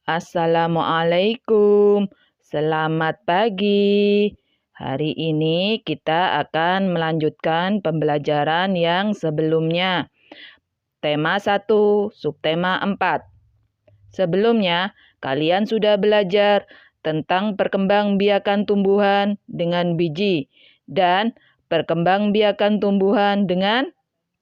Assalamualaikum, selamat pagi. Hari ini kita akan melanjutkan pembelajaran yang sebelumnya. Tema 1, subtema 4. Sebelumnya, kalian sudah belajar tentang perkembangbiakan tumbuhan dengan biji dan perkembangbiakan tumbuhan dengan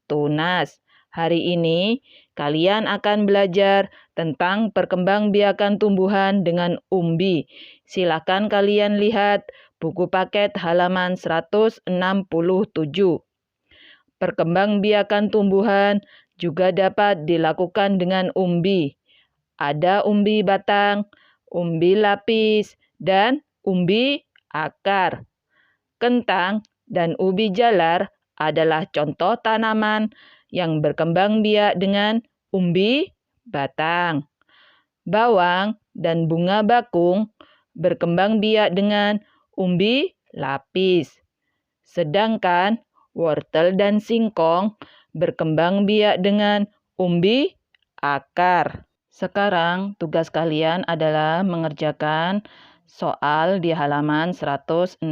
tunas. Hari ini, kalian akan belajar tentang perkembangbiakan tumbuhan dengan umbi. Silakan kalian lihat buku paket halaman 167. Perkembangbiakan tumbuhan juga dapat dilakukan dengan umbi. Ada umbi batang, umbi lapis, dan umbi akar. Kentang dan ubi jalar adalah contoh tanaman yang berkembang biak dengan umbi batang. Bawang dan bunga bakung berkembang biak dengan umbi lapis. Sedangkan wortel dan singkong berkembang biak dengan umbi akar. Sekarang tugas kalian adalah mengerjakan soal di halaman 168.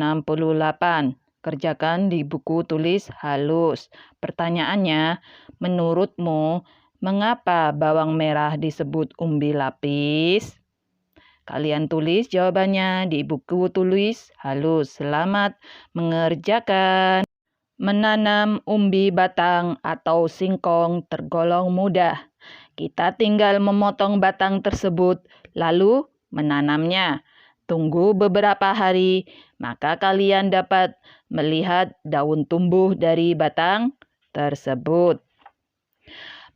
Kerjakan di buku tulis halus. Pertanyaannya, menurutmu mengapa bawang merah disebut umbi lapis? Kalian tulis jawabannya di buku tulis halus. Selamat mengerjakan. Menanam umbi batang atau singkong tergolong mudah. Kita tinggal memotong batang tersebut lalu menanamnya. Tunggu beberapa hari, maka kalian dapat melihat daun tumbuh dari batang tersebut.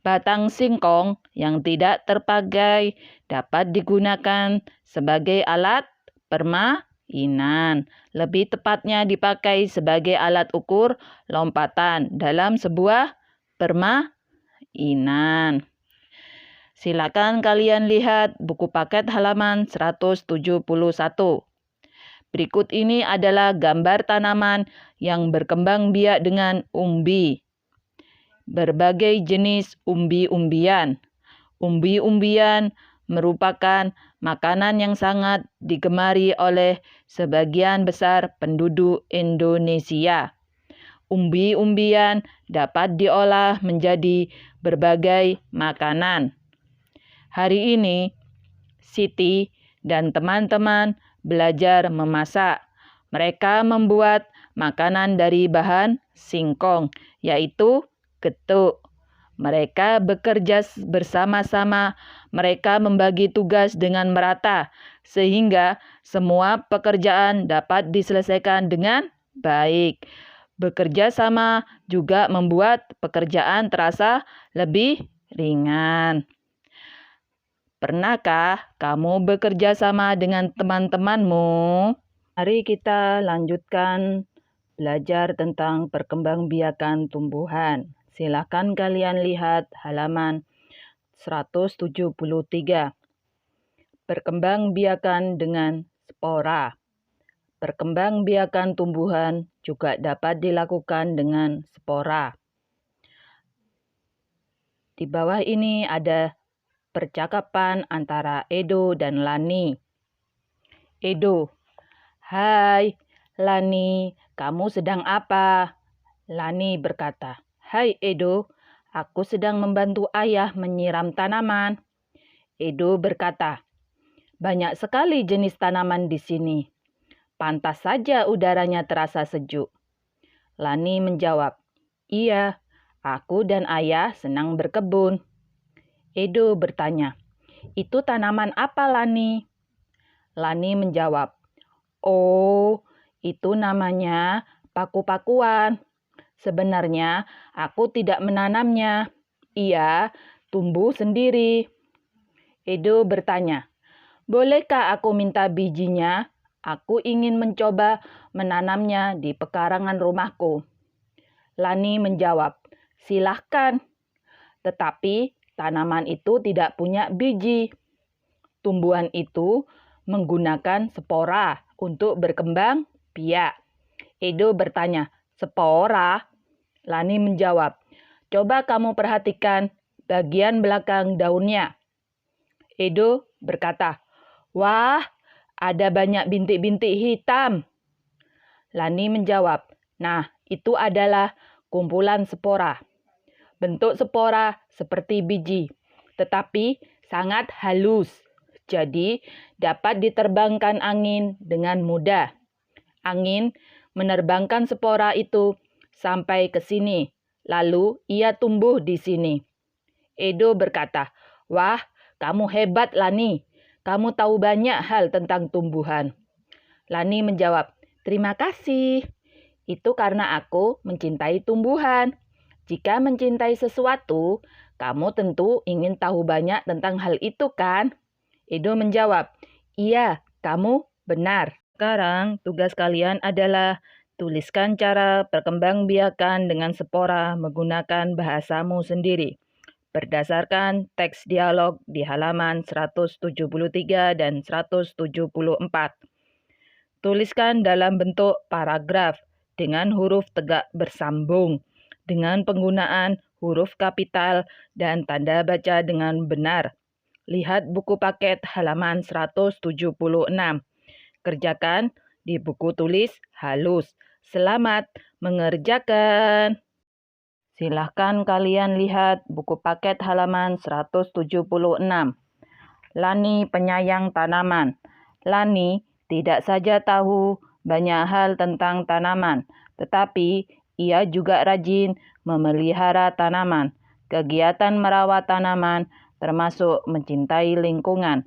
Batang singkong yang tidak terpakai dapat digunakan sebagai alat permainan. Lebih tepatnya dipakai sebagai alat ukur lompatan dalam sebuah permainan. Silakan kalian lihat buku paket halaman 171. Berikut ini adalah gambar tanaman yang berkembang biak dengan umbi. Berbagai jenis umbi-umbian. Umbi-umbian merupakan makanan yang sangat digemari oleh sebagian besar penduduk Indonesia. Umbi-umbian dapat diolah menjadi berbagai makanan. Hari ini, Siti dan teman-teman belajar memasak. Mereka membuat makanan dari bahan singkong, yaitu getuk. Mereka bekerja bersama-sama. Mereka membagi tugas dengan merata, sehingga semua pekerjaan dapat diselesaikan dengan baik. Bekerja sama juga membuat pekerjaan terasa lebih ringan. Pernahkah kamu bekerja sama dengan teman-temanmu? Mari kita lanjutkan belajar tentang perkembangbiakan tumbuhan. Silakan kalian lihat halaman 173. Perkembangbiakan dengan spora. Perkembangbiakan tumbuhan juga dapat dilakukan dengan spora. Di bawah ini ada percakapan antara Edo dan Lani. Edo, "Hai, Lani, kamu sedang apa?" Lani berkata, "Hai Edo, aku sedang membantu ayah menyiram tanaman." Edo berkata, "Banyak sekali jenis tanaman di sini. Pantas saja udaranya terasa sejuk." Lani menjawab, "Iya, aku dan ayah senang berkebun." Edo bertanya, "Itu tanaman apa, Lani?" Lani menjawab, "Oh, itu namanya paku-pakuan. Sebenarnya aku tidak menanamnya. Ia tumbuh sendiri." Edo bertanya, "Bolehkah aku minta bijinya? Aku ingin mencoba menanamnya di pekarangan rumahku." Lani menjawab, "Silahkan. Tetapi tanaman itu tidak punya biji. Tumbuhan itu menggunakan spora untuk berkembang biak." Edo bertanya, "Spora?" Lani menjawab, "Coba kamu perhatikan bagian belakang daunnya." Edo berkata, "Wah, ada banyak bintik-bintik hitam." Lani menjawab, "Nah, itu adalah kumpulan spora. Bentuk spora seperti biji, tetapi sangat halus. Jadi, dapat diterbangkan angin dengan mudah. Angin menerbangkan spora itu sampai ke sini, lalu ia tumbuh di sini." Edo berkata, "Wah, kamu hebat, Lani. Kamu tahu banyak hal tentang tumbuhan." Lani menjawab, "Terima kasih. Itu karena aku mencintai tumbuhan. Jika mencintai sesuatu, kamu tentu ingin tahu banyak tentang hal itu, kan?" Edo menjawab, "Iya, kamu benar." Sekarang tugas kalian adalah tuliskan cara perkembangbiakan dengan spora menggunakan bahasamu sendiri, berdasarkan teks dialog di halaman 173 dan 174. Tuliskan dalam bentuk paragraf dengan huruf tegak bersambung, dengan penggunaan huruf kapital dan tanda baca dengan benar. Lihat buku paket halaman 176. Kerjakan di buku tulis halus. Selamat mengerjakan. Silahkan kalian lihat buku paket halaman 176. Lani penyayang tanaman. Lani tidak saja tahu banyak hal tentang tanaman, tetapi ia juga rajin memelihara tanaman. Kegiatan merawat tanaman termasuk mencintai lingkungan.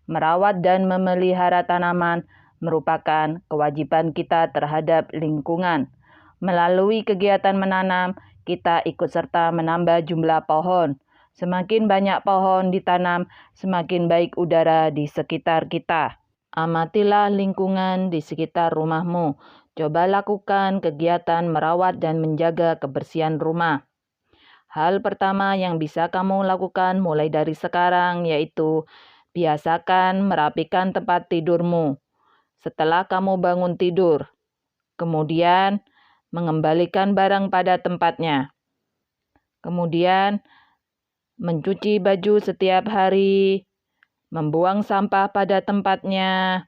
Merawat dan memelihara tanaman merupakan kewajiban kita terhadap lingkungan. Melalui kegiatan menanam, kita ikut serta menambah jumlah pohon. Semakin banyak pohon ditanam, semakin baik udara di sekitar kita. Amatilah lingkungan di sekitar rumahmu. Coba lakukan kegiatan merawat dan menjaga kebersihan rumah. Hal pertama yang bisa kamu lakukan mulai dari sekarang yaitu biasakan merapikan tempat tidurmu setelah kamu bangun tidur. Kemudian, mengembalikan barang pada tempatnya. Kemudian, mencuci baju setiap hari, membuang sampah pada tempatnya,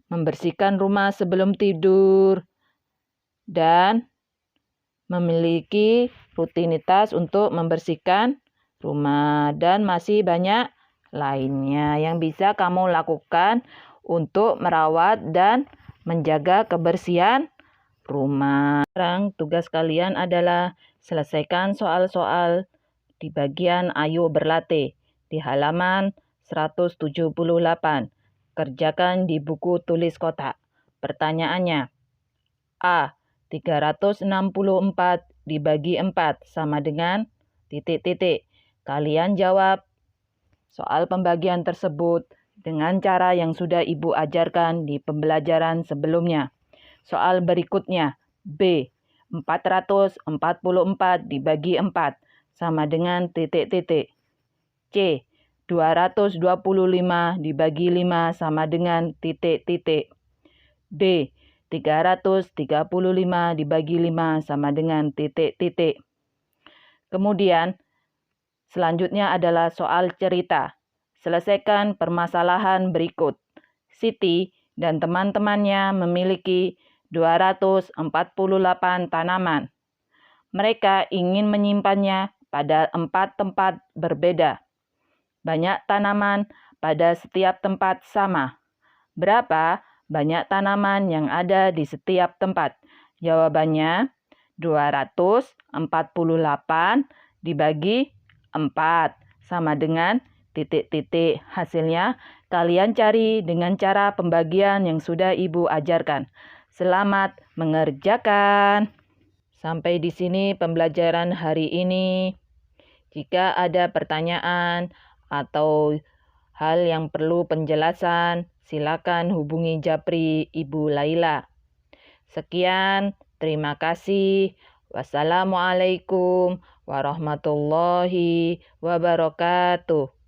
membersihkan rumah sebelum tidur, dan memiliki rutinitas untuk membersihkan rumah. Dan masih banyak lainnya yang bisa kamu lakukan untuk merawat dan menjaga kebersihan rumah. Sekarang tugas kalian adalah selesaikan soal-soal di bagian Ayo Berlatih di halaman 178. Kerjakan di buku tulis kotak. Pertanyaannya, A. 364 dibagi 4 sama dengan titik-titik. Kalian jawab soal pembagian tersebut dengan cara yang sudah Ibu ajarkan di pembelajaran sebelumnya. Soal berikutnya, B. 444 dibagi 4 sama dengan titik-titik. C. 225 dibagi 5 sama dengan titik-titik. D. 335 dibagi 5 sama dengan titik-titik. Kemudian, selanjutnya adalah soal cerita. Selesaikan permasalahan berikut. Siti dan teman-temannya memiliki 248 tanaman. Mereka ingin menyimpannya pada 4 tempat berbeda. Banyak tanaman pada setiap tempat sama. Berapa banyak tanaman yang ada di setiap tempat? Jawabannya 248 dibagi 4 sama dengan titik-titik. Hasilnya kalian cari dengan cara pembagian yang sudah Ibu ajarkan. Selamat mengerjakan. Sampai di sini pembelajaran hari ini. Jika ada pertanyaan atau hal yang perlu penjelasan, silakan hubungi Japri Ibu Laila. Sekian, terima kasih. Wassalamualaikum warahmatullahi wabarakatuh.